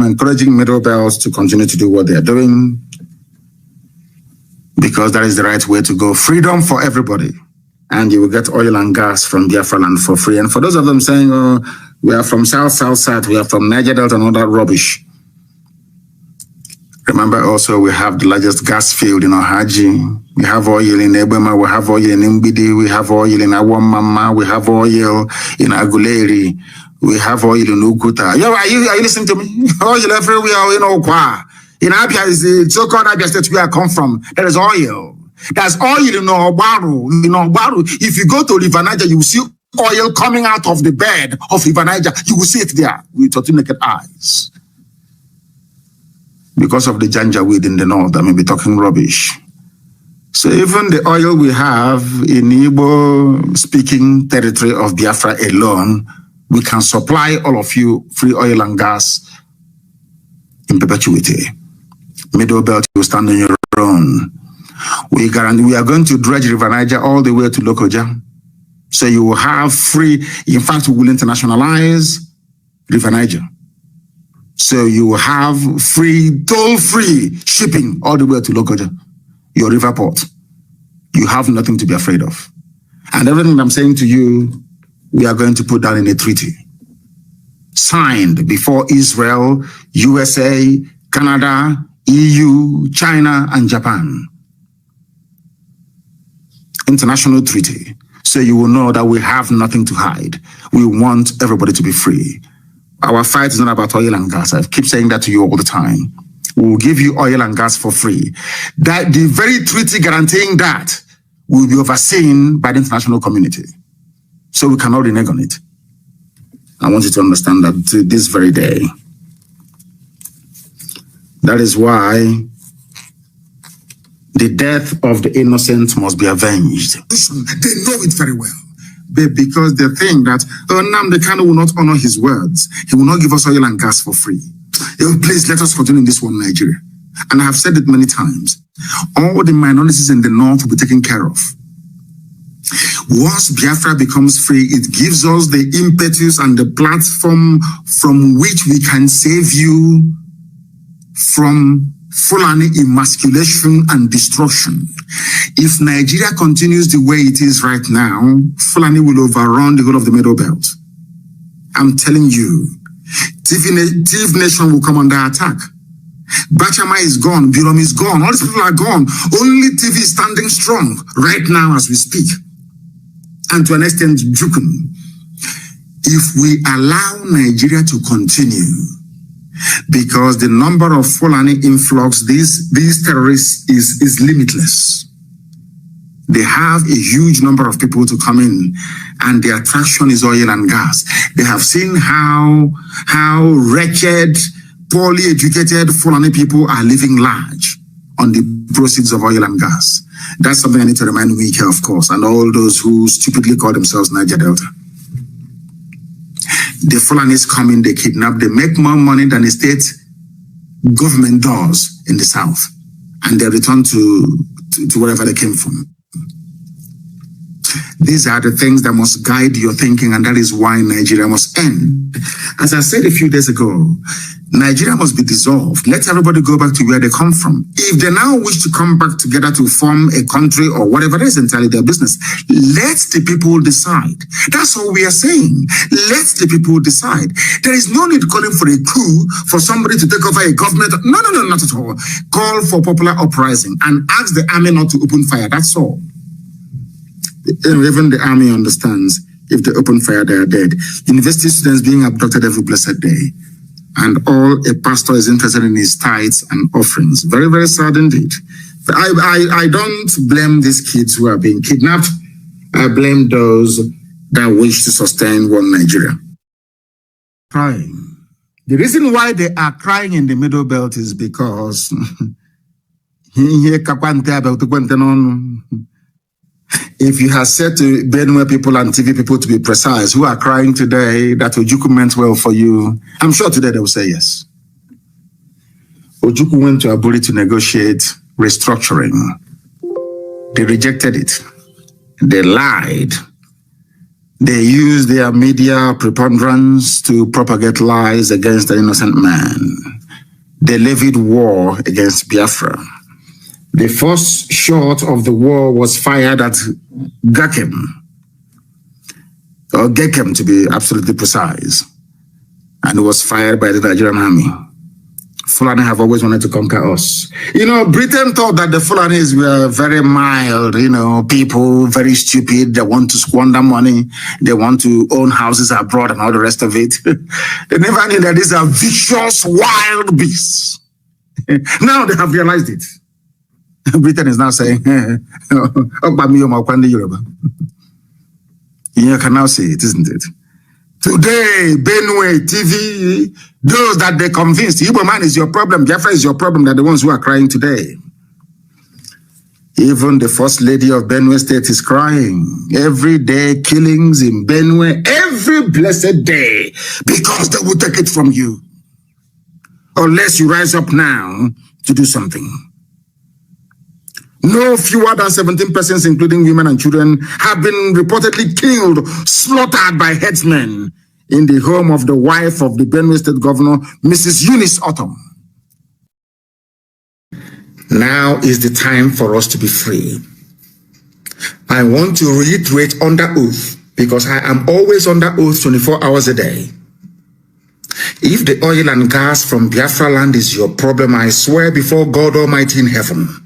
encouraging middle belts to continue to do what they're doing, because that is the right way to go. Freedom for everybody. And you will get oil and gas from Biafra land for free. And for those of them saying, oh, we are from South, we are from Niger Delta and all that rubbish. Remember also, we have the largest gas field in Ohaji. We have oil in Ebema, we have oil in Mbidi, we have oil in Awamama, we have oil in Aguleri, we have oil in Ukuta. Yo, are you listening to me? Oil everywhere in Okwa. In Abia, is the so-called Abia state where I come from. There is oil. There's oil in Ogbaru. If you go to River Niger, you will see oil coming out of the bed of River Niger. You will see it there with your two naked eyes. Because of the janjaweed in the north, I may be talking rubbish. So even the oil we have in Igbo-speaking territory of Biafra alone, we can supply all of you free oil and gas in perpetuity. Middle belt, you stand on your own. We are going to dredge River Niger all the way to Lokoja. So you will have free, in fact, we will internationalize River Niger. So you will have free, toll-free shipping all the way to Lokoja, your river port. You have nothing to be afraid of. And everything I'm saying to you, we are going to put down in a treaty. Signed before Israel, USA, Canada, EU, China, and Japan. International treaty. So you will know that we have nothing to hide. We want everybody to be free. Our fight is not about oil and gas. I keep saying that to you all the time. We will give you oil and gas for free. That the very treaty guaranteeing that will be overseen by the international community. So we cannot renege on it. I want you to understand that this very day. That is why the death of the innocent must be avenged. They know it very well. But because they think that Nnamdi Kanu will not honor his words. He will not give us oil and gas for free. Please let us continue in this one Nigeria. And I have said it many times. All the minorities in the north will be taken care of. Once Biafra becomes free, it gives us the impetus and the platform from which we can save you from Fulani emasculation and destruction. If Nigeria continues the way it is right now, Fulani will overrun the whole of the Middle Belt. I'm telling you, Thief Nation will come under attack. Bachama is gone, Birom is gone, all these people are gone. Only TV is standing strong right now as we speak. And to an extent, Jukun. If we allow Nigeria to continue, because the number of Fulani influx, these terrorists is limitless. They have a huge number of people to come in, and the attraction is oil and gas. They have seen how wretched, poorly educated Fulani people are living large on the proceeds of oil and gas. That's something I need to remind we here, of course, and all those who stupidly call themselves Niger Delta. The Fulanis come in, they kidnap, they make more money than the state government does in the south, and they return to wherever they came from. These are the things that must guide your thinking, and that is why Nigeria must end. As I said a few days ago, Nigeria must be dissolved. Let everybody go back to where they come from. If they now wish to come back together to form a country or whatever, that is entirely their business. Let the people decide. That's all we are saying. Let the people decide. There is no need calling for a coup for somebody to take over a government. No, not at all. Call for popular uprising and ask the army not to open fire. That's all. Even the army understands if they open fire, they are dead. University students being abducted every blessed day. And all a pastor is interested in his tithes and offerings. Very, very sad indeed. But I don't blame these kids who are being kidnapped. I blame those that wish to sustain one Nigeria. Crying. The reason why they are crying in the Middle Belt is because if you have said to Benue people and TV people to be precise, who are crying today that Ojukwu meant well for you, I'm sure today they will say yes. Ojukwu went to Aburi to negotiate restructuring. They rejected it. They lied. They use their media preponderance to propagate lies against the innocent man. They levied war against Biafra. The first shot of the war was fired at Gakem, or Gekem to be absolutely precise, and it was fired by the Nigerian army. Fulani have always wanted to conquer us. You know, Britain thought that the Fulanis were very mild, you know, people, very stupid. They want to squander money. They want to own houses abroad and all the rest of it. They never knew that these are vicious, wild beasts. Now they have realized it. Britain is now saying, you can now see it, isn't it? Today, Benue, TV, those that they convinced, Igbo man is your problem, Biafra is your problem, they're the ones who are crying today. Even the first lady of Benue State is crying. Every day, killings in Benue, every blessed day, because they will take it from you. Unless you rise up now to do something. No fewer than 17 persons, including women and children, have been reportedly killed, slaughtered by headsmen in the home of the wife of the Benue State Governor, Mrs. Eunice Autumn. Now is the time for us to be free. I want to reiterate under oath, because I am always under oath 24 hours a day. If the oil and gas from Biafra land is your problem, I swear before God Almighty in heaven,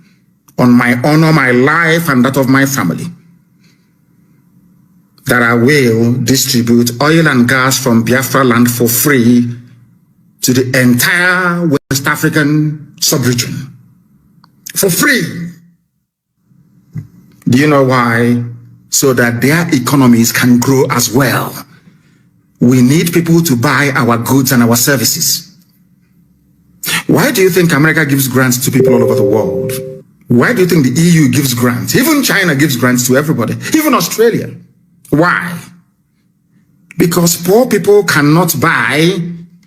on my honor, my life, and that of my family, that I will distribute oil and gas from Biafra land for free to the entire West African sub-region. For free. Do you know why? So that their economies can grow as well. We need people to buy our goods and our services. Why do you think America gives grants to people all over the world? Why do you think the EU gives grants? Even China gives grants to everybody, even Australia. Why? Because poor people cannot buy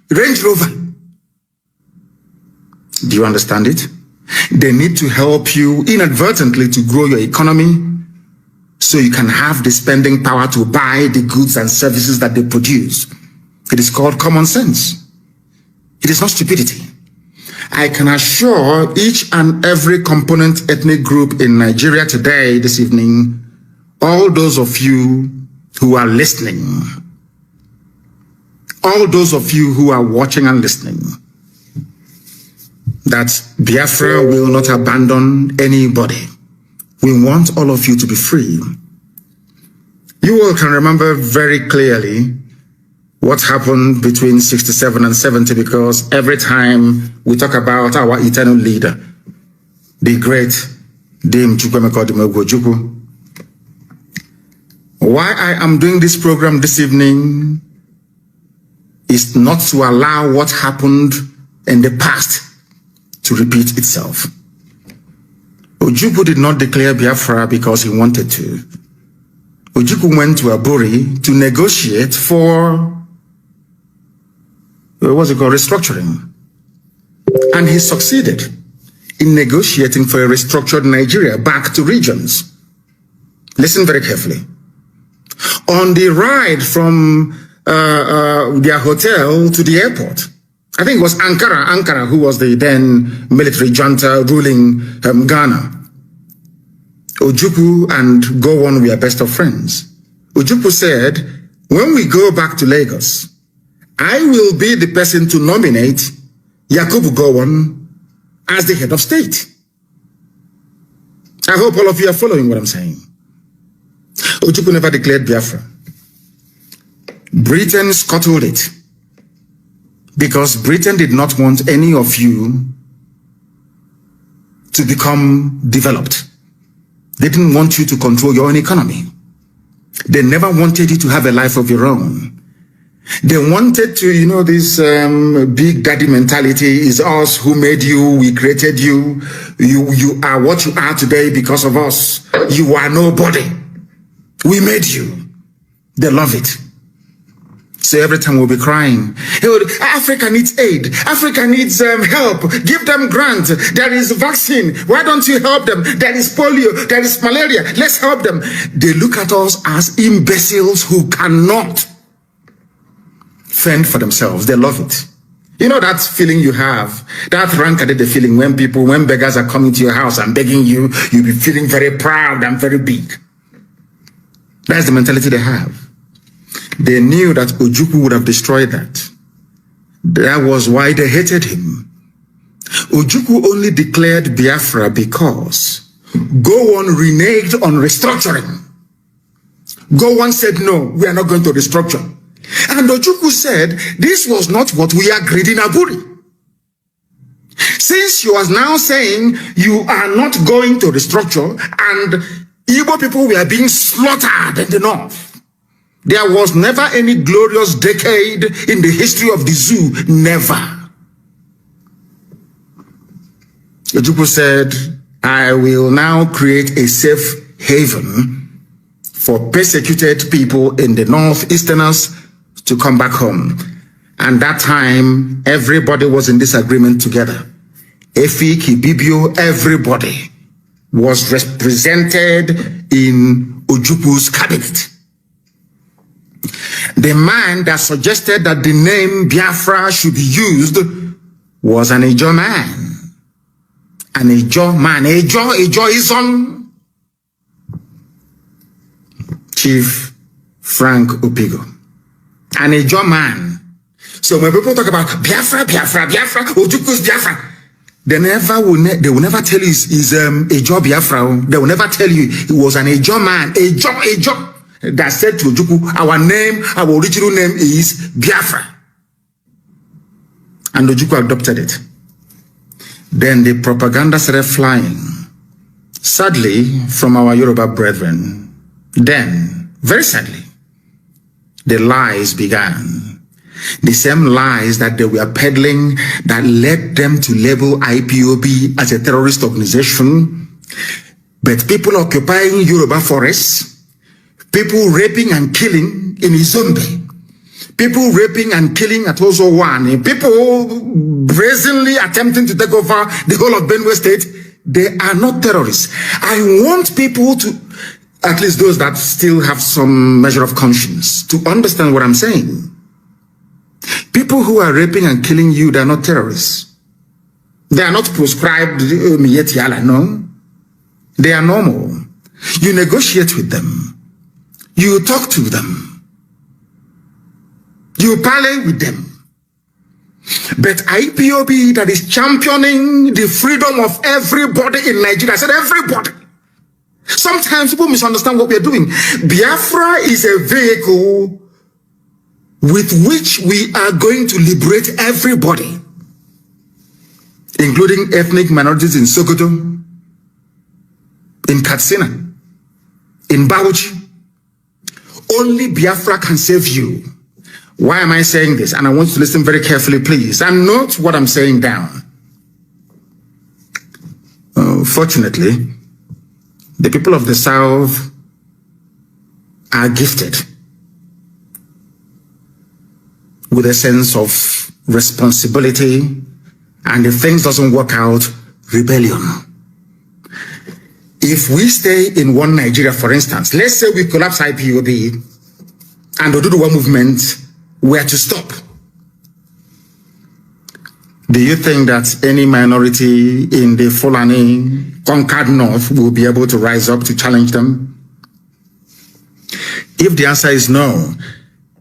Range Rover. Do you understand it? They need to help you inadvertently to grow your economy so you can have the spending power to buy the goods and services that they produce. It is called common sense. It is not stupidity. I can assure each and every component ethnic group in Nigeria today, this evening, all those of you who are listening, all those of you who are watching and listening, that Biafra will not abandon anybody. We want all of you to be free. You all can remember very clearly what happened between 67 and 70, because every time we talk about our eternal leader, the great Dame Chukwemeka Ojukwu, why I am doing this program this evening is not to allow what happened in the past to repeat itself. Ojukwu did not declare Biafra because he wanted to. Ojukwu went to Aburi to negotiate for what's it called, restructuring. And he succeeded in negotiating for a restructured Nigeria back to regions. Listen very carefully. On the ride from their hotel to the airport, I think it was Ankara, who was the then military junta ruling Ghana. Ojukwu and Gowon were best of friends. Ojukwu said, when we go back to Lagos, I will be the person to nominate Yakubu Gowon as the head of state. I hope all of you are following what I'm saying. Ojukwu never declared Biafra. Britain scuttled it because Britain did not want any of you to become developed. They didn't want you to control your own economy. They never wanted you to have a life of your own. They wanted to, you know, this big daddy mentality is us who made you, we created you. You are what you are today because of us. You are nobody. We made you. They love it. So every time we'll be crying, Africa needs aid. Africa needs help. Give them grant. There is vaccine. Why don't you help them? There is polio. There is malaria. Let's help them. They look at us as imbeciles who cannot fend for themselves. They love it. You know that feeling you have, that the feeling when beggars are coming to your house and begging you, you'll be feeling very proud and very big. That's the mentality they have. They knew that Ojukwu would have destroyed that. That was why they hated him. Ojukwu only declared Biafra because Gowon reneged on restructuring. Gowon said, no, we are not going to restructure. And Ojukwu said, this was not what we agreed in Aburi. Since you are now saying you are not going to restructure and Igbo people were being slaughtered in the north, there was never any glorious decade in the history of the zoo. Never. Ojukwu said, I will now create a safe haven for persecuted people in the northeasterners to come back home. And that time, everybody was in this agreement together. Efi, Kibibio, everybody was represented in Ojukwu's cabinet. The man that suggested that the name Biafra should be used was an Ejo man. An Ejo man. Ejo is on Chief Frank Opigo. An Ejo man. So when people talk about Biafra, Ojukwu's Biafra, they will never tell you is Ejo Biafra. They will never tell you it was an Ejo man. Ejo. That said to Ojukwu, our original name is Biafra. And Ojukwu adopted it. Then the propaganda started flying. Sadly, from our Yoruba brethren. Then, very sadly, the lies began. The same lies that they were peddling that led them to label IPOB as a terrorist organization. But people occupying Yoruba forests, people raping and killing in Izombe, people raping and killing at Ozo One, people brazenly attempting to take over the whole of Benue State, they are not terrorists. I want people to, at least those that still have some measure of conscience, to understand what I'm saying. People who are raping and killing you, they are not terrorists. They are not proscribed, no. They are normal. You negotiate with them. You talk to them. You parley with them. But IPOB that is championing the freedom of everybody in Nigeria, I said everybody. Sometimes people misunderstand what we are doing. Biafra is a vehicle with which we are going to liberate everybody, including ethnic minorities in Sokoto, in Katsina, in Bauchi. Only Biafra can save you. Why am I saying this? And I want you to listen very carefully, please, and note what I'm saying down. Fortunately, the people of the South are gifted with a sense of responsibility, and if things doesn't work out, rebellion. If we stay in one Nigeria, for instance, let's say we collapse IPOB and the Oduduwa movement were to stop. Do you think that any minority in the Fulani conquered North will be able to rise up to challenge them? If the answer is no,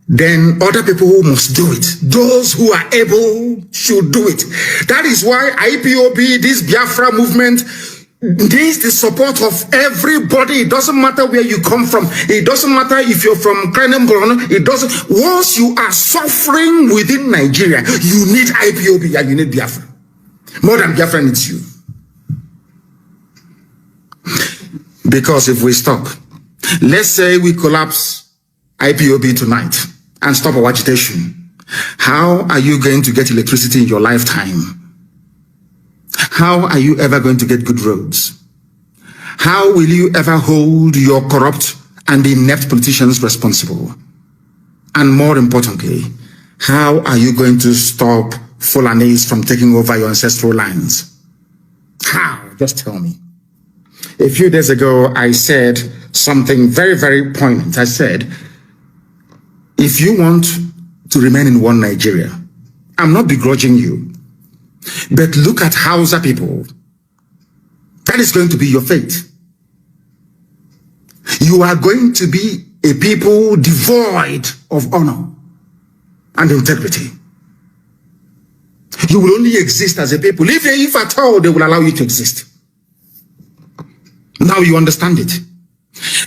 then other people who must do it, those who are able should do it. That is why IPOB, this Biafra movement, needs the support of everybody. It doesn't matter where you come from. It doesn't matter if you're from Krenembron. It doesn't. Once you are suffering within Nigeria, you need IPOB and you need Biafra. More than Biafra needs you. Because if we stop, let's say we collapse IPOB tonight and stop our agitation, how are you going to get electricity in your lifetime? How are you ever going to get good roads? How will you ever hold your corrupt and inept politicians responsible? And more importantly, how are you going to stop Fulanis from taking over your ancestral lands? How? Just tell me. A few days ago, I said something very, very poignant. I said, if you want to remain in one Nigeria, I'm not begrudging you, but look at Hausa people. That is going to be your fate. You are going to be a people devoid of honor and integrity. You will only exist as a people, if at all they will allow you to exist. Now you understand it.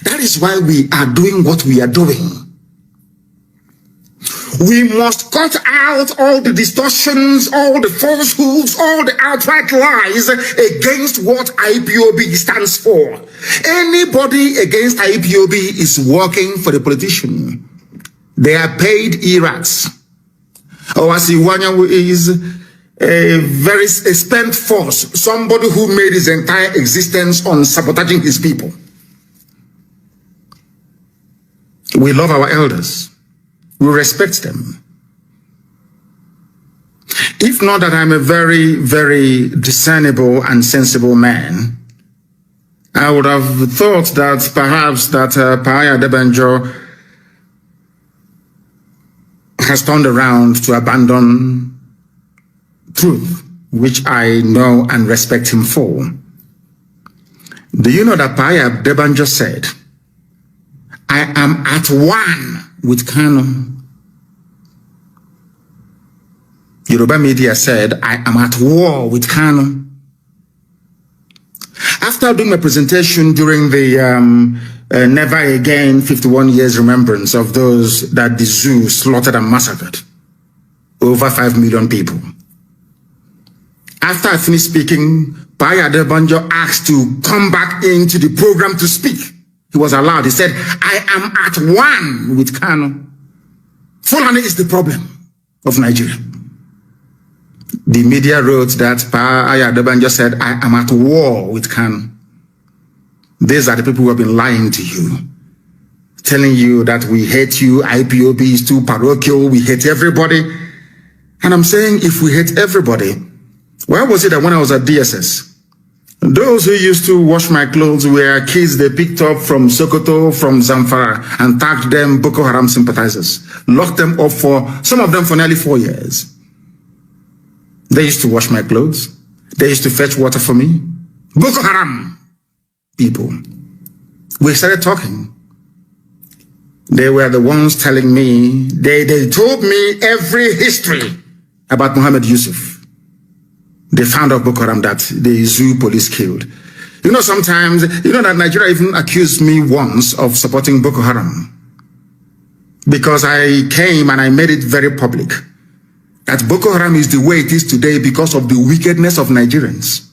That is why we are doing what we are doing. We must cut out all the distortions, all the falsehoods, all the outright lies against what IPOB stands for. Anybody against IPOB is working for the politician. They are paid irats. Owasiwanya is a very spent force, somebody who made his entire existence on sabotaging his people. We love our elders. We respect them. If not that I'm a very, very discernible and sensible man, I would have thought that perhaps that Paya Debanjo has turned around to abandon truth, which I know and respect him for. Do you know that Paya Debanjo said, I am at one with Kanu? Yoruba media said, I am at war with Kanu. After doing my presentation during the Never Again 51 years remembrance of those that the zoo slaughtered and massacred, over 5 million people. After I finished speaking, Paya Debanjo asked to come back into the program to speak. He was allowed. He said, I am at one with Kanu. Fulani is the problem of Nigeria. The media wrote that Paya Debanjo said, I am at war with Kanu. These are the people who have been lying to you, telling you that we hate you, IPOB is too parochial, we hate everybody. And I'm saying, if we hate everybody, why was it that when I was at DSS, those who used to wash my clothes were kids they picked up from Sokoto, from Zamfara, and tagged them Boko Haram sympathizers, locked them up for, some of them for nearly 4 years. They used to wash my clothes. They used to fetch water for me. Boko Haram people. We started talking. They were the ones telling me, they told me every history about Muhammad Yusuf, the founder of Boko Haram, that the zoo police killed. You know, sometimes, you know that Nigeria even accused me once of supporting Boko Haram, because I came and I made it very public that Boko Haram is the way it is today because of the wickedness of Nigerians.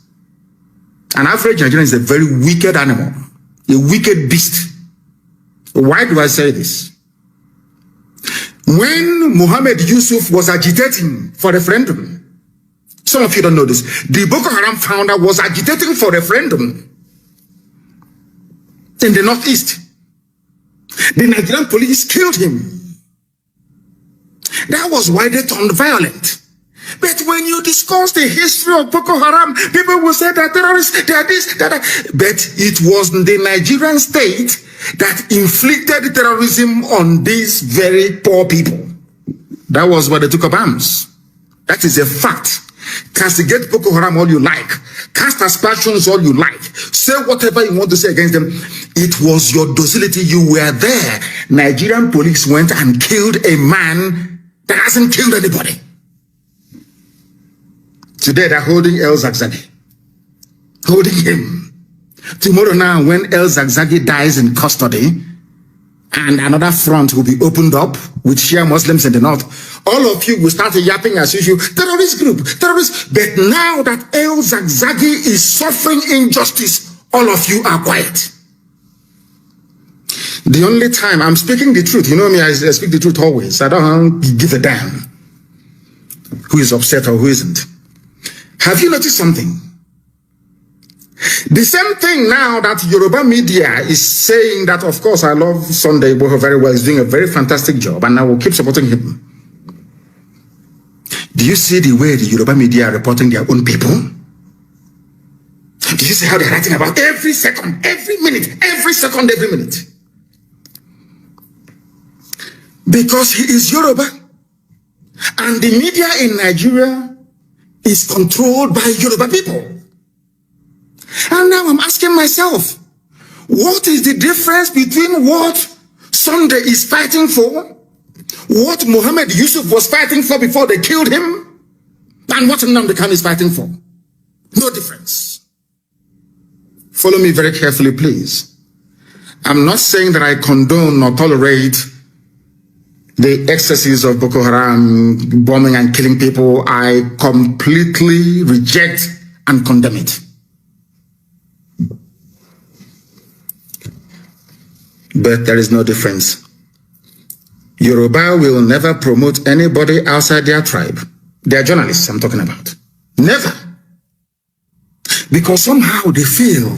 An average Nigerian is a very wicked animal, a wicked beast. Why do I say this? When Muhammad Yusuf was agitating for referendum, some of you don't know this, the Boko Haram founder was agitating for referendum in the northeast. The Nigerian police killed him. That was why they turned violent. But when you discuss the history of Boko Haram, people will say that terrorists, they are this, that. But it was the Nigerian state that inflicted terrorism on these very poor people. That was why they took up arms. That is a fact. Castigate Boko Haram all you like. Cast aspersions all you like. Say whatever you want to say against them. It was your docility. You were there. Nigerian police went and killed a man that hasn't killed anybody. Today they're holding El Zagzagi. Holding him. Tomorrow now, when El Zagzagi dies in custody, and another front will be opened up with Shia Muslims in the north, all of you will start yapping as usual, terrorist group, terrorist. But now that El Zagzagi is suffering injustice, all of you are quiet. The only time I'm speaking the truth, you know me, I speak the truth always. I don't give a damn who is upset or who isn't. Have you noticed something? The same thing now that Yoruba media is saying that, of course, I love Sunday Igboho very well. He's doing a very fantastic job, and I will keep supporting him. Do you see the way the Yoruba media are reporting their own people? Do you see how they're writing about every second, every minute, every second, every minute? Because he is Yoruba, and the media in Nigeria is controlled by Yoruba people. And now I'm asking myself, what is the difference between what Sunday is fighting for, what Muhammad Yusuf was fighting for before they killed him, and what Nnamdi Kanu is fighting for? No difference. Follow me very carefully, please. I'm not saying that I condone or tolerate the excesses of Boko Haram bombing and killing people. I completely reject and condemn it. But there is no difference. Yoruba will never promote anybody outside their tribe. They are journalists I'm talking about. Never. Because somehow they feel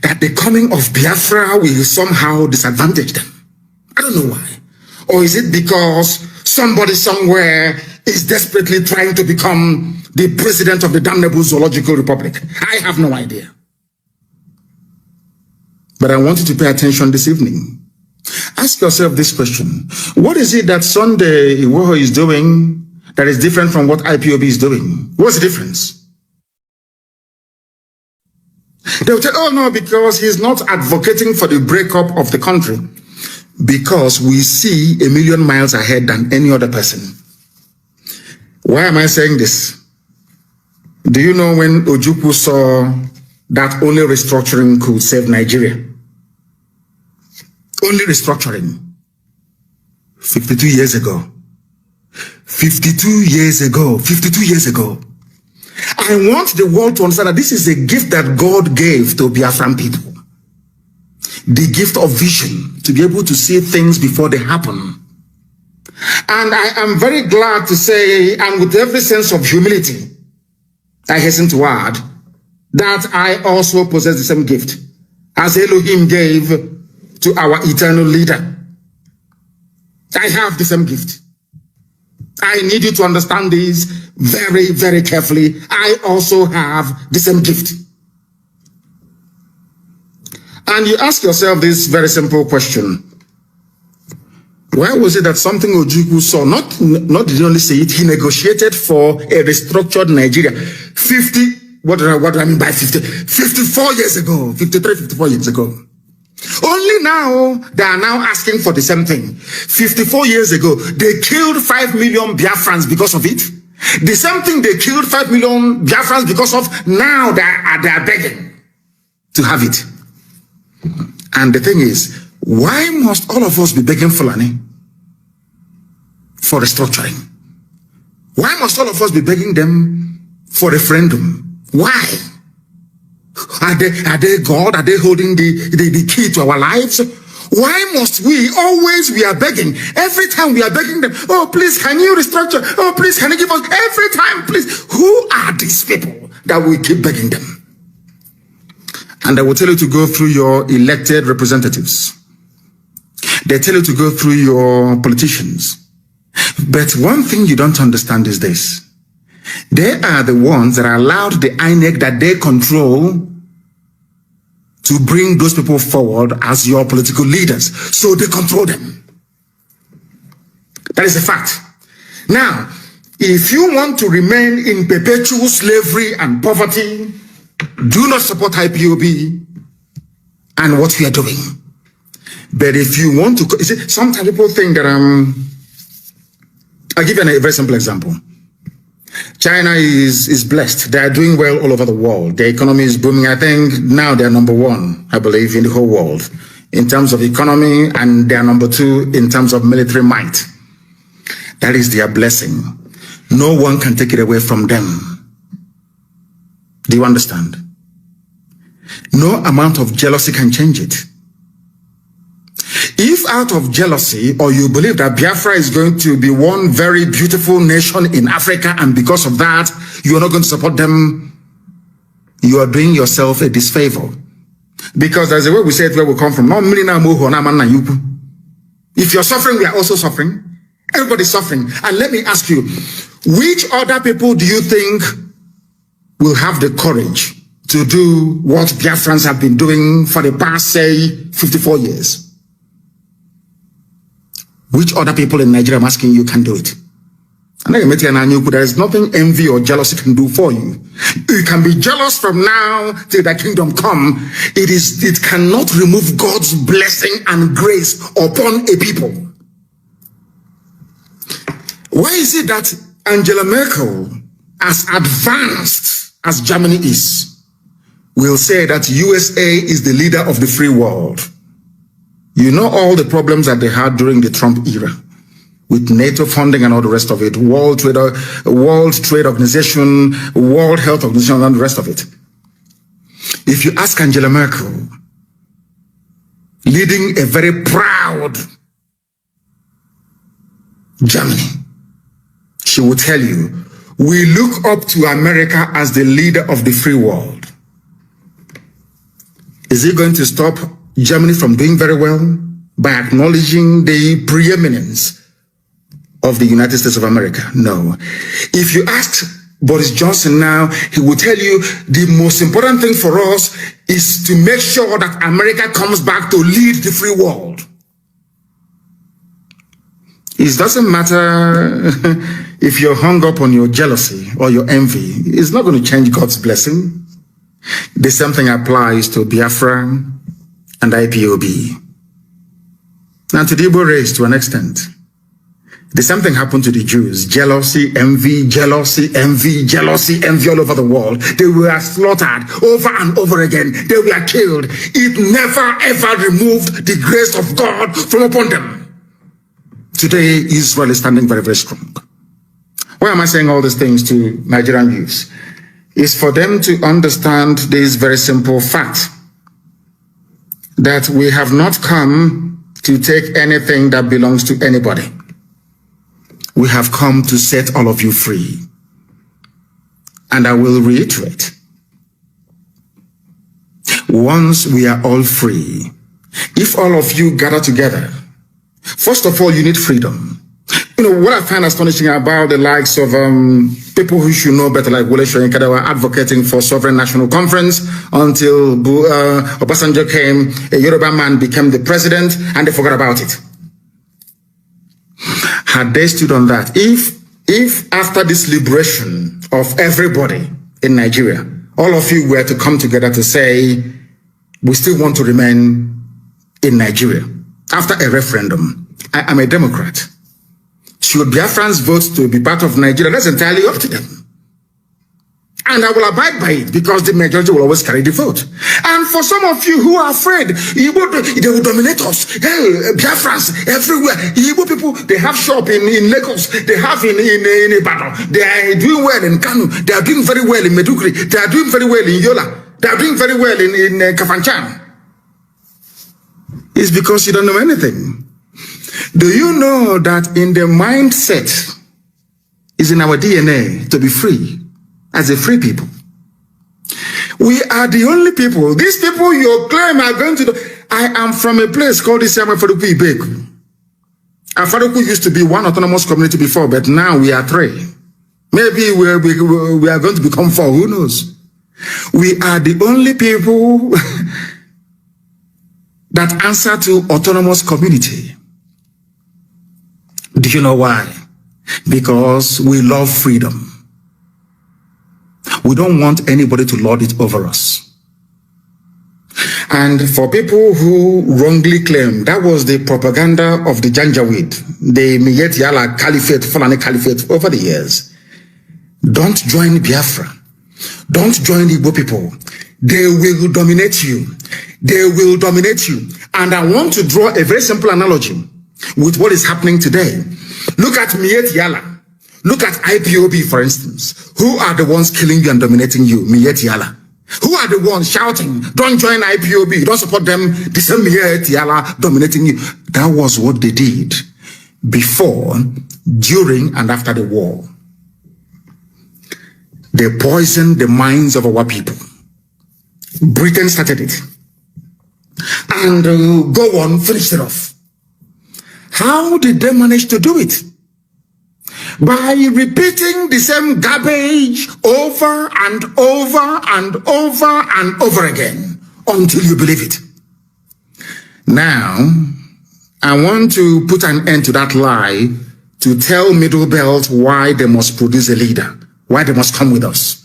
that the coming of Biafra will somehow disadvantage them. I don't know why. Or is it because somebody somewhere is desperately trying to become the president of the damnable Zoological Republic? I have no idea. But I want you to pay attention this evening. Ask yourself this question. What is it that Sunday Igboho is doing that is different from what IPOB is doing? What's the difference? They will say, oh no, because he's not advocating for the breakup of the country. Because we see a million miles ahead than any other person. Why am I saying this? Do you know when Ojukwu saw that only restructuring could save Nigeria? Only restructuring. 52 years ago. 52 years ago. 52 years ago. I want the world to understand that this is a gift that God gave to Biafran people. The gift of vision, to be able to see things before they happen. And I am very glad to say, and with every sense of humility, I hasten to add, that I also possess the same gift as Elohim gave to our eternal leader. I have the same gift. I need you to understand this very, very carefully. I also have the same gift. And you ask yourself this very simple question. Why was it that something Ojukwu saw, not did he only say it, he negotiated for a restructured Nigeria what do I mean by 54 years ago, 53, 54 years ago. Only now, they are now asking for the same thing. 54 years ago, they killed 5 million Biafrans because of it. The same thing they killed 5 million Biafrans because of, now they are begging to have it. And the thing is, why must all of us be begging Fulani for restructuring? Why must all of us be begging them for referendum? Why? Are they God? Are they holding the key to our lives? Why must we are begging? Every time we are begging them, oh, please, can you restructure? Oh, please, can you give us? Every time, please. Who are these people that we keep begging them? And they will tell you to go through your elected representatives. They tell you to go through your politicians. But one thing you don't understand is this. They are the ones that allowed the INEC that they control to bring those people forward as your political leaders. So they control them. That is a fact. Now, if you want to remain in perpetual slavery and poverty, do not support IPOB and what we are doing. But if you want to, you see, sometimes people think that I'll give you a very simple example. China is blessed. They are doing well all over the world. Their economy is booming. I think now they're #1, I believe, in the whole world in terms of economy, and they are #2 in terms of military might. That is their blessing. No one can take it away from them. Do you understand? No amount of jealousy can change it. If out of jealousy, or you believe that Biafra is going to be one very beautiful nation in Africa, and because of that, you are not going to support them, you are doing yourself a disfavor. Because there's a way we say it where we come from. If you're suffering, we are also suffering. Everybody's suffering. And let me ask you, which other people do you think will have the courage to do what Biafrans have been doing for the past, say, 54 years? Which other people in Nigeria, I'm asking you, can do it? There is nothing envy or jealousy can do for you. You can be jealous from now till the kingdom come. It cannot remove God's blessing and grace upon a people. Why is it that Angela Merkel, as advanced as Germany is, will say that USA is the leader of the free world? You know all the problems that they had during the Trump era, with NATO funding and all the rest of it, World Trade Organization, World Health Organization, and the rest of it. If you ask Angela Merkel, leading a very proud Germany, she will tell you, we look up to America as the leader of the free world. Is it going to stop Germany from doing very well by acknowledging the preeminence of the United States of America? No. If you ask Boris Johnson now, he will tell you the most important thing for us is to make sure that America comes back to lead the free world. It doesn't matter if you're hung up on your jealousy or your envy. It's not going to change God's blessing. The same thing applies to Biafra and IPOB. And to the Igbo race to an extent. The same thing happened to the Jews. Jealousy, envy, jealousy, envy, jealousy, envy all over the world. They were slaughtered over and over again. They were killed. It never ever removed the grace of God from upon them. Today, Israel is standing very, very strong. Why am I saying all these things to Nigerian youths? It's for them to understand this very simple fact, that we have not come to take anything that belongs to anybody. We have come to set all of you free. And I will reiterate, once we are all free, if all of you gather together, first of all, you need freedom. You know, what I find astonishing about the likes of people who should know better, like Wole Soyinka, that were advocating for sovereign national conference until Obasanjo came, a Yoruba man became the president, and they forgot about it. Had they stood on that, if after this liberation of everybody in Nigeria, all of you were to come together to say, we still want to remain in Nigeria, after a referendum, I am a Democrat. Should Biafrans vote to be part of Nigeria? That's entirely up to them. And I will abide by it because the majority will always carry the vote. And for some of you who are afraid, they will dominate us. Hell, Biafrans everywhere. Igbo people, they have shop in Lagos. They have in Ibadan. They are doing well in Kanu. They are doing very well in Meduguri. They are doing very well in Yola. They are doing very well in Kafanchan. It's because you don't know anything. Do you know that in the mindset is in our DNA to be free as a free people? We are the only people. These people you claim are going to do. I am from a place called Isiama Faruku Ibeku. Afaruku used to be one autonomous community before, but now we are three. Maybe we are going to become four. Who knows? We are the only people that answer to autonomous community. Do you know why? Because we love freedom. We don't want anybody to lord it over us. And for people who wrongly claim that was the propaganda of the Janjaweed, the Miyet Yala Caliphate, Fulani Caliphate over the years, don't join Biafra. Don't join the Igbo people. They will dominate you. They will dominate you. And I want to draw a very simple analogy with what is happening today. Look at Miyet Yala. Look at IPOB, for instance. Who are the ones killing you and dominating you? Miyet Yala. Who are the ones shouting, don't join IPOB, don't support them, the same Miyet Yala dominating you? That was what they did before, during, and after the war. They poisoned the minds of our people. Britain started it. And go on, finish it off. How did they manage to do it? By repeating the same garbage over and over and over and over again until you believe it. Now, I want to put an end to that lie to tell Middle Belt why they must produce a leader, why they must come with us.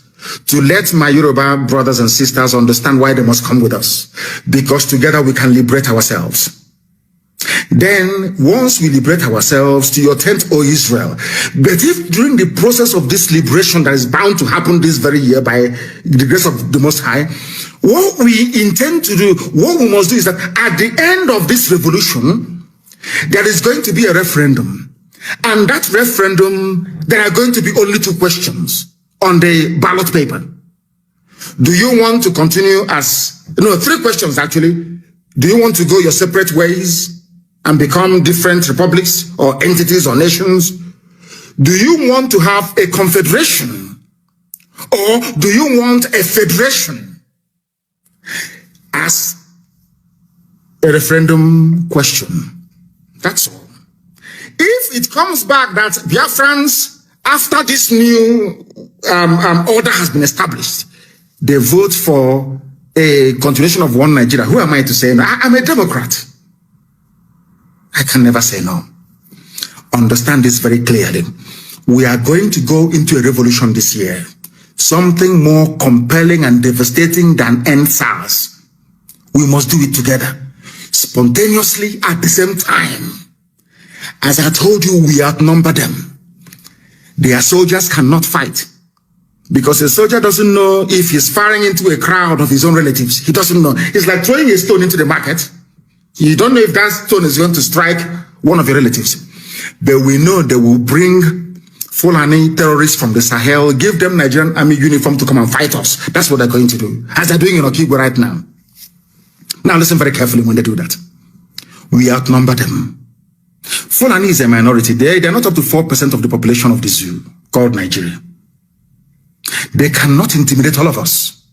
To let my Yoruba brothers and sisters understand why they must come with us. Because together we can liberate ourselves. Then, once we liberate ourselves, to your tent, O Israel. But if during the process of this liberation that is bound to happen this very year by the grace of the Most High, what we intend to do, what we must do is that at the end of this revolution, there is going to be a referendum. And that referendum, there are going to be only two questions on the ballot paper. Do you want to continue as, three questions actually. Do you want to go your separate ways and become different republics or entities or nations? Do you want to have a confederation? Or do you want a federation? As a referendum question. That's all. If it comes back that Biafrans, after this new order has been established, they vote for a continuation of one Nigeria, who am I to say no? I'm a Democrat. I can never say no. Understand this very clearly. We are going to go into a revolution this year. Something more compelling and devastating than NSAS. We must do it together. Spontaneously at the same time. As I told you, we outnumber them. Their soldiers cannot fight. Because a soldier doesn't know if he's firing into a crowd of his own relatives. He doesn't know. It's like throwing a stone into the market. You don't know if that stone is going to strike one of your relatives. But we know they will bring Fulani terrorists from the Sahel, give them Nigerian army uniform to come and fight us. That's what they're going to do. As they're doing in Okigwe right now. Now listen very carefully when they do that. We outnumber them. Fulani is a minority. They're not up to 4% of the population of the zoo called Nigeria. They cannot intimidate all of us.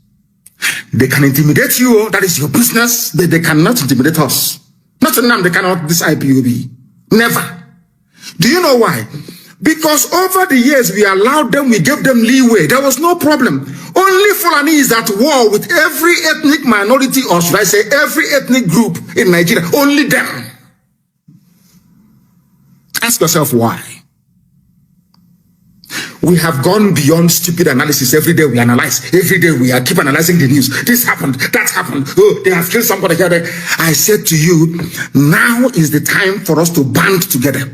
They can intimidate you, that is your business. They cannot intimidate us. Not Nnamdi Kanu, this IPOB. Never. Do you know why? Because over the years we allowed them, we gave them leeway. There was no problem. Only Fulani is at war with every ethnic minority, or should I say every ethnic group in Nigeria. Only them. Ask yourself why. We have gone beyond stupid analysis. Every day we analyze. Every day we keep analyzing the news. This happened. That happened. Oh, they have killed somebody here. I said to you, now is the time for us to band together.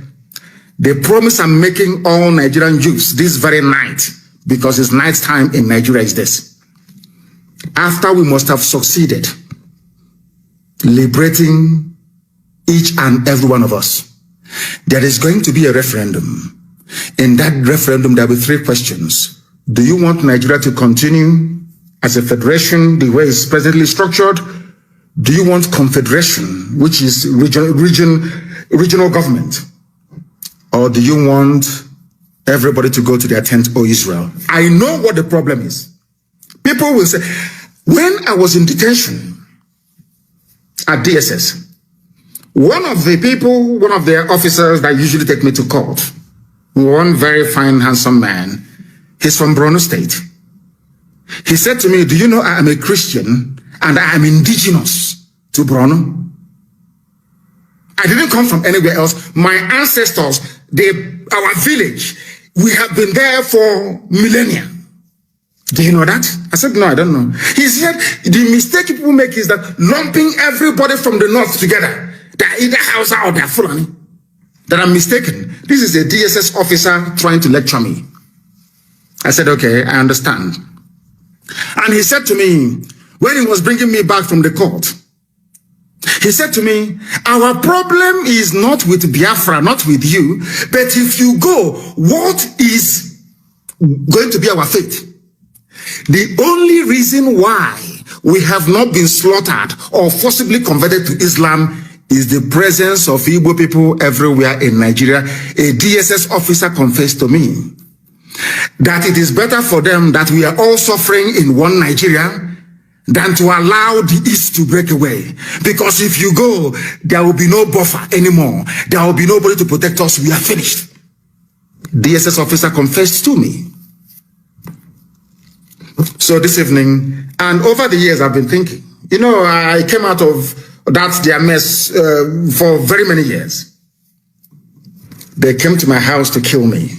The promise I'm making all Nigerian youths this very night, because it's night time in Nigeria, is this. After we must have succeeded liberating each and every one of us, there is going to be a referendum. In that referendum, there will be three questions. Do you want Nigeria to continue as a federation, the way it's presently structured? Do you want confederation, which is regional government? Or do you want everybody to go to their tent, O Israel? I know what the problem is. People will say, when I was in detention at DSS, one of the officers that usually take me to court, one very fine, handsome man, he's from Borno State. He said to me, do you know I am a Christian and I am indigenous to Borno? I didn't come from anywhere else. My ancestors, our village, we have been there for millennia. Do you know that? I said, no, I don't know. He said, the mistake people make is that lumping everybody from the north together. They're either Hausa or they're Fulani. That I'm mistaken. This is a DSS officer trying to lecture me. I said, okay, I understand. And he said to me, when he was bringing me back from the court, he said to me, our problem is not with Biafra, not with you, but if you go, what is going to be our fate? The only reason why we have not been slaughtered or forcibly converted to Islam is the presence of Igbo people everywhere in Nigeria. A DSS officer confessed to me that it is better for them that we are all suffering in one Nigeria than to allow the East to break away. Because if you go, there will be no buffer anymore. There will be nobody to protect us. We are finished. The SS officer confessed to me. So this evening, and over the years, I've been thinking, you know, I came out of their mess for very many years. They came to my house to kill me.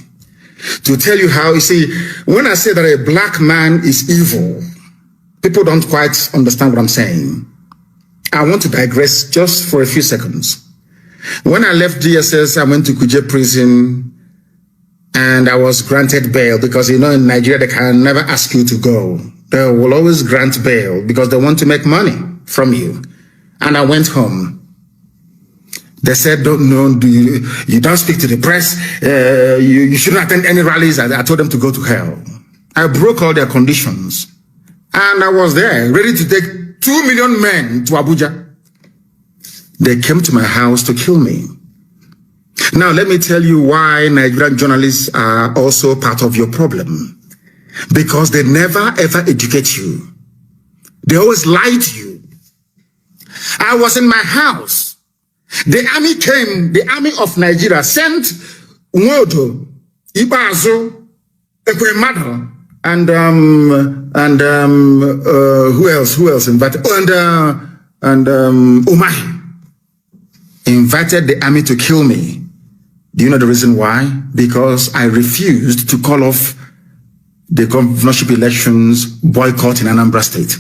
To tell you how, you see, when I say that a black man is evil, people don't quite understand what I'm saying. I want to digress just for a few seconds. When I left DSS, I went to Kuje prison and I was granted bail because, you know, in Nigeria, they can never ask you to go. They will always grant bail because they want to make money from you. And I went home. They said, you don't speak to the press. You shouldn't attend any rallies. I told them to go to hell. I broke all their conditions. And I was there, ready to take 2 million men to Abuja. They came to my house to kill me. Now, let me tell you why Nigerian journalists are also part of your problem. Because they never, ever educate you. They always lie to you. I was in my house. The army came, the army of Nigeria sent Nwodo, Ibazo, Ekwemado, and who else invited? And Umahi invited the army to kill me. Do you know the reason why? Because I refused to call off the governorship elections boycott in Anambra State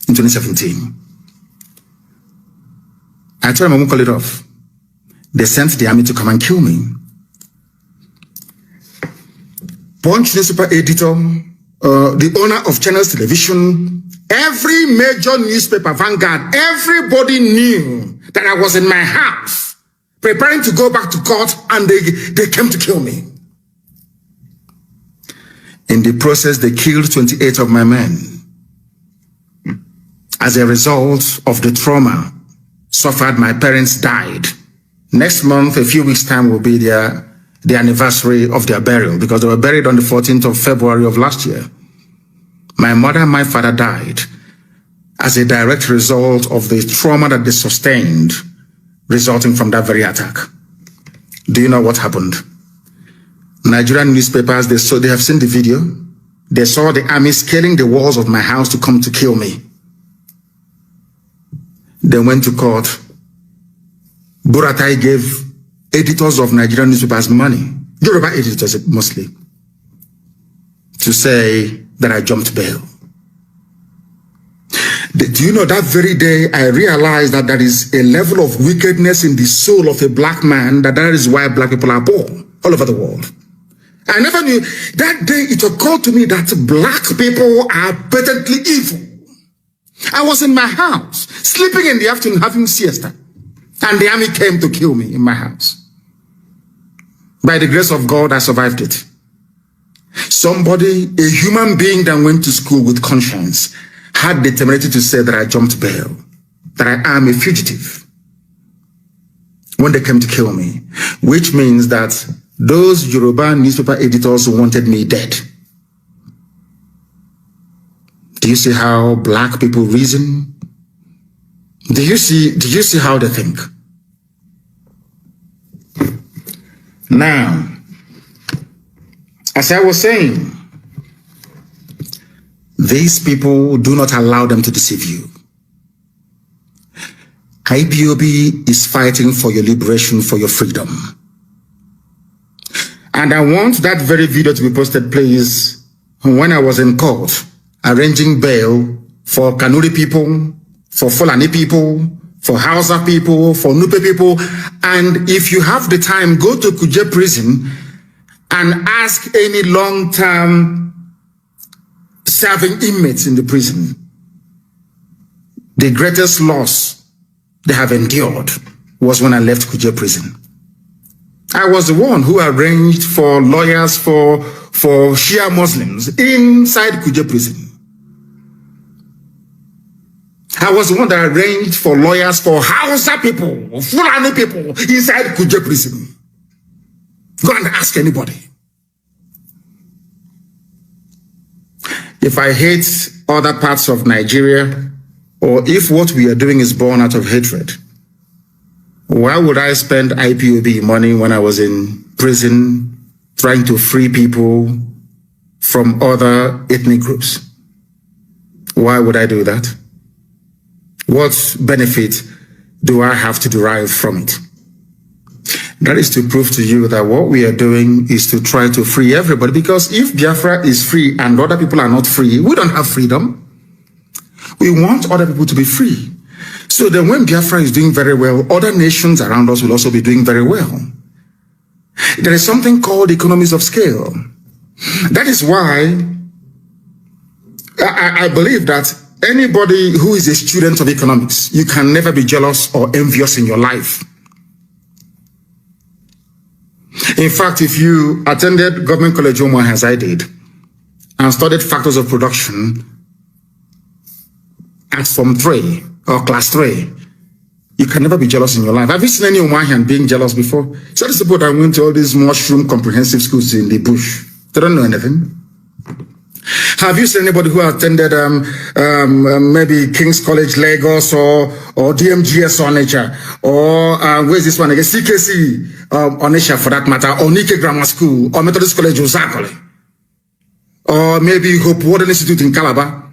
in 2017. I told them I won't call it off. They sent the army to come and kill me. Punch newspaper editor, the owner of Channels Television, every major newspaper, Vanguard, everybody knew that I was in my house preparing to go back to court, and they came to kill me. In the process, they killed 28 of my men. As a result of the trauma suffered, my parents died. Next month, a few weeks' time, will be the anniversary of their burial, because they were buried on the 14th of February of last year. My mother and my father died as a direct result of the trauma that they sustained resulting from that very attack. Do you know what happened? Nigerian newspapers, they have seen the video. They saw the army scaling the walls of my house to come to kill me. They went to court. Buratai gave editors of Nigerian newspapers money, Yoruba editors mostly, to say that I jumped bail. Do you know, that very day I realized that there is a level of wickedness in the soul of a black man, that is why black people are poor all over the world. I never knew. That day it occurred to me that black people are patently evil. I was in my house, sleeping in the afternoon, having siesta, and the army came to kill me in my house. By the grace of God, I survived it. Somebody, a human being that went to school with conscience, had the temerity to say that I jumped bail, that I am a fugitive when they came to kill me, which means that those Yoruba newspaper editors wanted me dead. Do you see how black people reason? Do you see how they think? Now, as I was saying, these people, do not allow them to deceive you. IPOB is fighting for your liberation, for your freedom. And I want that very video to be posted, please, when I was in court, arranging bail for Kanuri people, for Fulani people, for Hausa people, for Nupe people. And if you have the time, go to Kuje prison and ask any long-term serving inmates in the prison. The greatest loss they have endured was when I left Kuje prison. I was the one who arranged for lawyers for Shia Muslims inside Kuje prison. I was the one that arranged for lawyers for Hausa people, Fulani people inside Kuje prison. Go and ask anybody. If I hate other parts of Nigeria, or if what we are doing is born out of hatred, why would I spend IPOB money when I was in prison trying to free people from other ethnic groups? Why would I do that? What benefit do I have to derive from it? That is to prove to you that what we are doing is to try to free everybody, because if Biafra is free and other people are not free, we don't have freedom. We want other people to be free. So then when Biafra is doing very well, other nations around us will also be doing very well. There is something called economies of scale. That is why I believe that anybody who is a student of economics, you can never be jealous or envious in your life. In fact, if you attended Government College Omar as I did and studied factors of production at Form 3 or Class 3, you can never be jealous in your life. Have you seen any Omahian being jealous before? So these people that went to all these mushroom comprehensive schools in the bush, they don't know anything. Have you seen anybody who attended maybe King's College Lagos or DMGS Onitsha or where's this one again? CKC Onitsha for that matter, or Nike Grammar School or Methodist College Uzakole, or maybe Hope Warden Institute in Calabar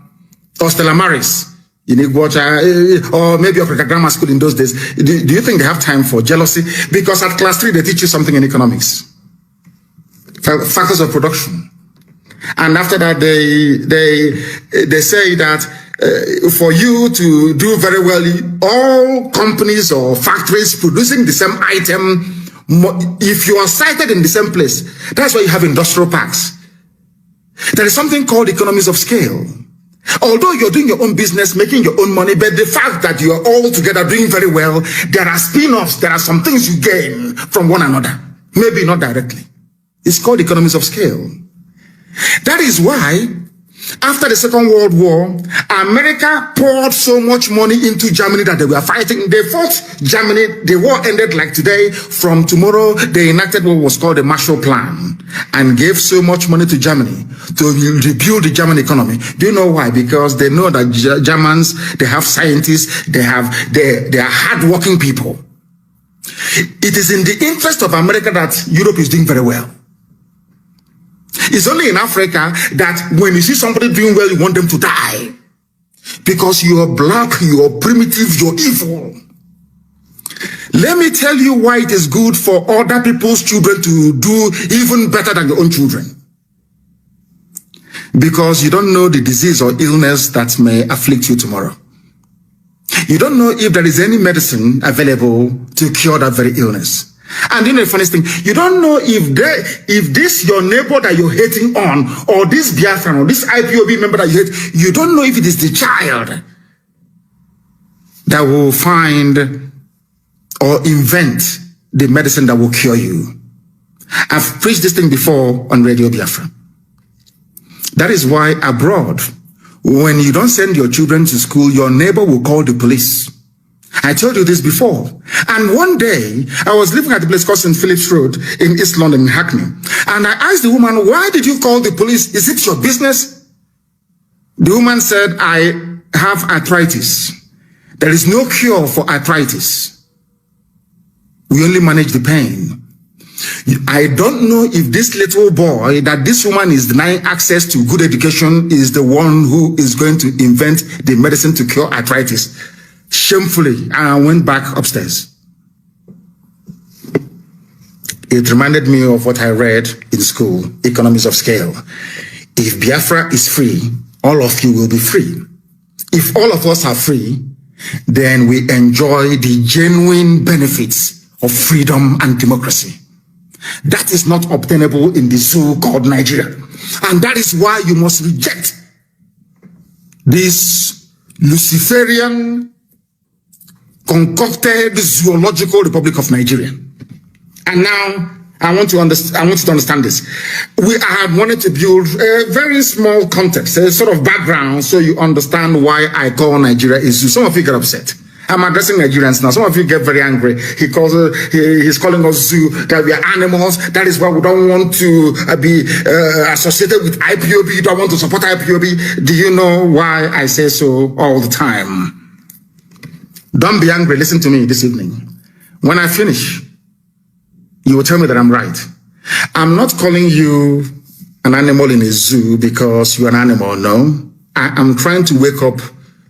or Stella Maris in Iguacha, or maybe Africa Grammar School in those days. Do you think they have time for jealousy? Because at class 3 they teach you something in economics, factors of production. And after that, they say that for you to do very well, all companies or factories producing the same item, if you are sited in the same place, that's why you have industrial parks. There is something called economies of scale. Although you're doing your own business, making your own money, but the fact that you are all together doing very well, there are spin-offs, there are some things you gain from one another. Maybe not directly. It's called economies of scale. That is why, after the Second World War, America poured so much money into Germany that they were fighting. They fought Germany. The war ended like today. From tomorrow, they enacted what was called the Marshall Plan and gave so much money to Germany to rebuild the German economy. Do you know why? Because they know that Germans, they have scientists, they are hardworking people. It is in the interest of America that Europe is doing very well. It's only in Africa that when you see somebody doing well, you want them to die. Because you are black, you are primitive, you're evil. Let me tell you why it is good for other people's children to do even better than your own children. Because you don't know the disease or illness that may afflict you tomorrow. You don't know if there is any medicine available to cure that very illness. And you know the funniest thing, you don't know if this your neighbor that you're hating on, or this Biafran or this IPOB member that you hate, you don't know if it is the child that will find or invent the medicine that will cure you. I've preached this thing before on Radio Biafra. That is why abroad, when you don't send your children to school, your neighbor will call the police. I told you this before. And one day, I was living at the place called St. Philip's Road in East London, in Hackney. And I asked the woman, why did you call the police? Is it your business? The woman said, I have arthritis. There is no cure for arthritis. We only manage the pain. I don't know if this little boy that this woman is denying access to good education is the one who is going to invent the medicine to cure arthritis. Shamefully, I went back upstairs. It reminded me of what I read in school, economies of scale. If Biafra is free, all of you will be free. If all of us are free, then we enjoy the genuine benefits of freedom and democracy. That is not obtainable in the zoo called Nigeria. And that is why you must reject this Luciferian concocted zoological Republic of Nigeria. And now I want you to understand this. I had wanted to build a very small context, a sort of background, so you understand why I call Nigeria is. Some of you get upset. I'm addressing Nigerians now. Some of you get very angry. He's calling us zoo, that we are animals. That is why we don't want to be associated with IPOB. You don't want to support IPOB. Do you know why I say so all the time? Don't be angry. Listen to me this evening. When I finish, you will tell me that I'm right. I'm not calling you an animal in a zoo because you're an animal. No. I am trying to wake up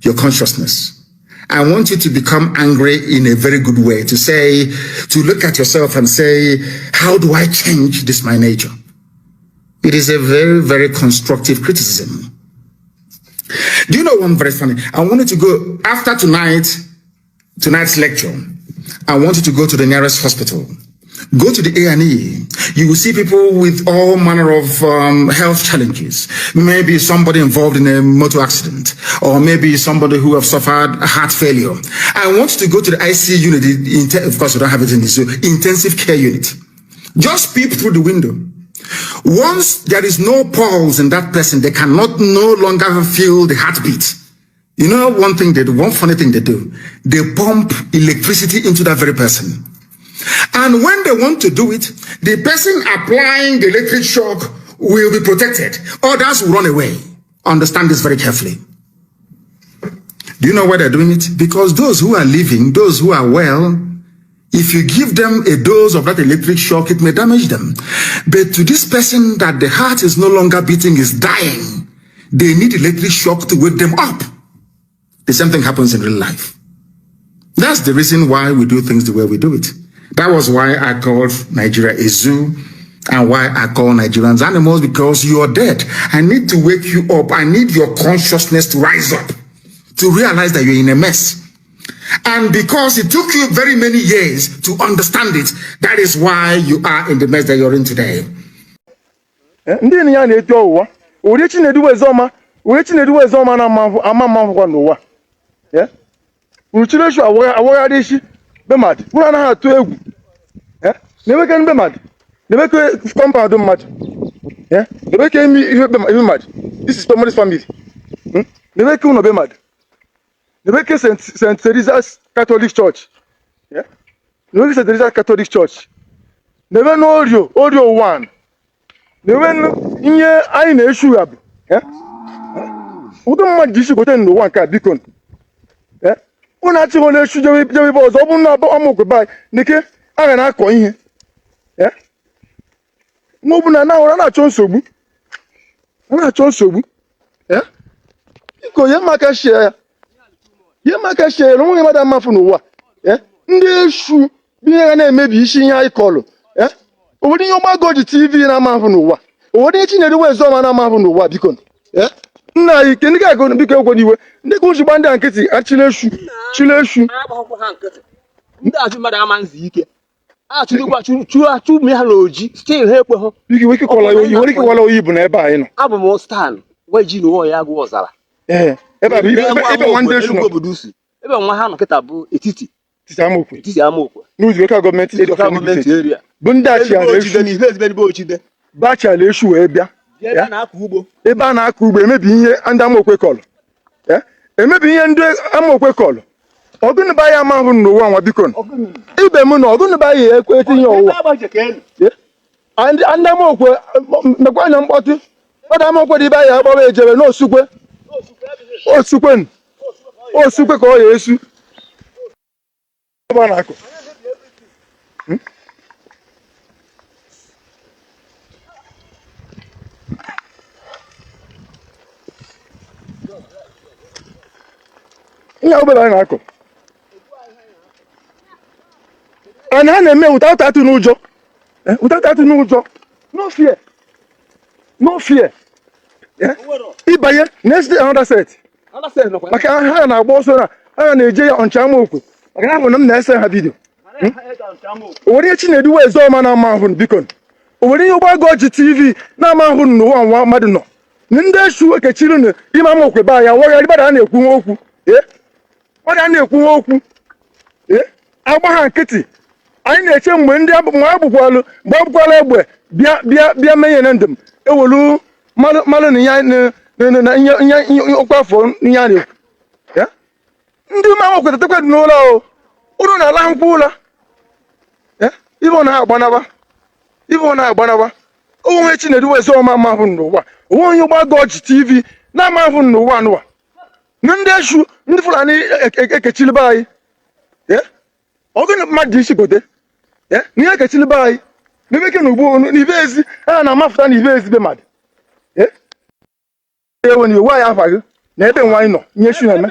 your consciousness. I want you to become angry in a very good way, to look at yourself and say, how do I change this my nature? It is a very, very constructive criticism. Do you know one very funny? I want you to go, after tonight's lecture, I want you to go to the nearest hospital. Go to the A&E. You will see people with all manner of health challenges. Maybe somebody involved in a motor accident, or maybe somebody who have suffered heart failure. I want you to go to the ICU unit. Of course, we don't have it in this intensive care unit. Just peep through the window. Once there is no pulse in that person, they cannot no longer feel the heartbeat. You know one thing they do, one funny thing they do, they pump electricity into that very person. And when they want to do it, the person applying the electric shock will be protected. Others will run away. Understand this very carefully. Do you know why they're doing it? Because those who are living, those who are well, if you give them a dose of that electric shock, it may damage them. But to this person that the heart is no longer beating, is dying, they need electric shock to wake them up. The same thing happens in real life. That's the reason why we do things the way we do it. That was why I called Nigeria a zoo, and why I call Nigerians animals, because you are dead. I need to wake you up. I need your consciousness to rise up, to realize that you're in a mess. And because it took you very many years to understand it, that is why you are in the mess that you're in today. Bemad, we are not to eh? Never can be mad. Never can compound mad. Yeah, never can be mad. This is Tomo's family. Never can be mad. Never can St. Teresa's Catholic Church. Yeah, never St. Teresa's Catholic Church. Never know audio one. Never know in your eye issue. Yeah, who don't want this to go to one car beacon. Yeah. Una chi wona shu je bo zo bu na bo amoko bai nike aga na akọ ihe eh no bu na ora na achọ nsogbu eh iko ye maka share no nwe mada mafu n'ụwa eh ndị eshu bi ya na emebi isi ihe anyị kọlụ eh owodi nye ọgbagoji TV na mafu n'ụwa owodi chi na-edu wezo ma na mafu n'ụwa biko eh nna yi ke ndị ga go biko egwo niwe ndị ku jigba ndị ankịtị achileshu ndị ajụ mmadụ ama nzi ike achụgwa chu me ha n'oji still ha ekwe ho wiki kwala oyi bụ na ebe anyị nọ abụ m stan weji no ya agụ ọzara ebe nwande shu obodo usi ebe nwa ha nọ kịta bụ etiti amokwe n'uzi local government area bụ ndị achị ya na-eshu bacha na-eshu wee bịa ebe a na-akọ ugbo emebi ihe ndị amokwe kọlụ emebi ihe ndị amokwe kọlụ ọgụnụ ba ya mahụ n'ụwa nwa biko ibe m na ọgụnụ ba ya ekwe etinye ụwa ndị amokwe mekwa anya mkpọtụ ọdụ amokwe dị ba ya agbawa ejebe n'osukwe ka ọ ya esu ebe a na-akọ ihe obere anyị na-akọ and ha na-eme without atụ n'ụjọ no fear ịbanye next day another set maka ha na-agba ọsọ na ha na-eje ya ọncha amaokwe maka na ahụ na m na-ese ha vidio owere ihe Chinedu wee zọọ ma na-ama ahụ biko owere ihe Ụgbagoji TV na-ama ahụ n'ụwa nwa mmadụ nọ ndị eshu ekechiri na ime amaokwe ba ya wọrịa dịbada a na-ekwu okwu agba ha nkịtị anyị na-eche mgbe ndị agbụkwalụ egbe bịa menye na ndụ m ewelu malụ na ihe okwu afọ ihe a na-ekwu ndị ma nwa kwetakwa dị n'ụlọ o ụlọ na-ala nkwụ ụla ibe ọ na-agbanaba onwe Chinedu wezi ọma amahụ n'ụwa onwe onye gbago ji TV na-amahụ n'ụwa n'ụwa ndị eshu ndị Fulani ekechilibe anyị ọgụnụ mmadụ isi gote n'ihe ekechilibe anyị n'ebeke na ugbo n'ibe ezi a na-amafụta na ibe ezi be mmadụ ewe na iwe anyị afa gị na ebe nwa anyị nọ ihe shu na-eme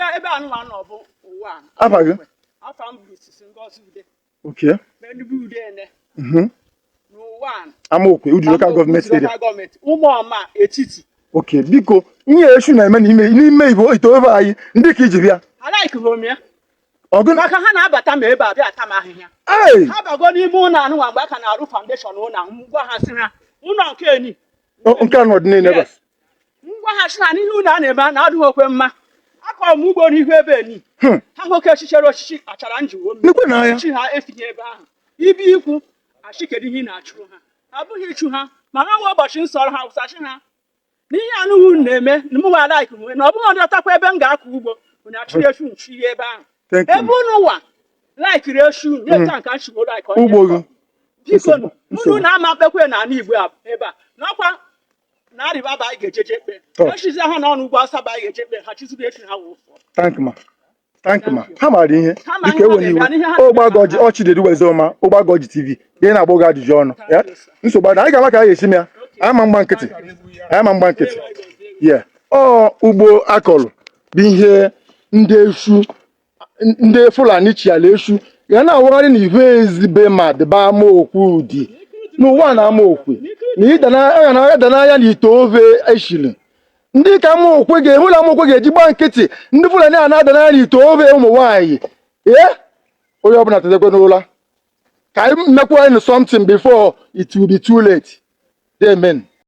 afa gị okay Amaokwe Udu local government area Ụmụọma etiti okay biko ihe eshu na-eme n'ime Igbo itobe anyị ndị ka iji bịa ọgụ maka ha na-abata ma ebe a bịa ata m ahịhịa ha bago n'ime ụlọ anụnwa mgbe aka na-arụ foundation ụlọ ngwa ha sị ha ụlọ nke eni nke anọ dị n'ebe ngwa ha sị ha n'ihe ụlọ a na-eme na adịghị okwe mma akọrọ m ugbo n'ihu ebe eni ha nwoke chichere osisi achara njiwo mmiri ha efinye ebe ahụ ibe ikwu achikedu ihe na-achụ ha abụghị ịchụ ha ma ha nwe ụbọchị nsọ ha wụsachi ha n'ihe anụghị na-eme na mụnwa alaik nwe na ọ bụghị ọdọtakwa ebe m ga-akọ ugbo onye achụrụ echu nchu ihe ebe ahụ ebe unu ụwa laikiri echu nyeta nka nchigbo laik ugbo biko unu na-ama kpekwe na ala Igbo ebe a n'ọkwa na arịba ba anyị ga-ejeje ekpe echizi ha n'ọnụ ugbo asaba anyị ga-eje ekpe ha chizuru echu ha wụ ụfọ thank you ma ha mara ihe dịka ewe n'iwe ụgbagoji Chinedu wezi ọma ụgbagoji TV ihe na-agba oge ajụjụ ọnụ ya nsogbu anyị ga-ama ka anyị esi m ya anyị ma mgba nkịtị ya ugbo akọrọ bụ ihe ndị Fulani chiala eshu ya na-awagharị na ihu ezibe ma dịba Amaokwe Udi n'ụwa na Amaokwe na ịdananya na ite ove eshili ndị ka Amaokwe ga-enwe na Amaokwe ga-eji gba nkịtị ndị Fulani a na-adananya na ite ove ụmụ nwaanyị onye ọbụla tetekwe n'ụla ka anyị mekwa something before it will be too late. Amen.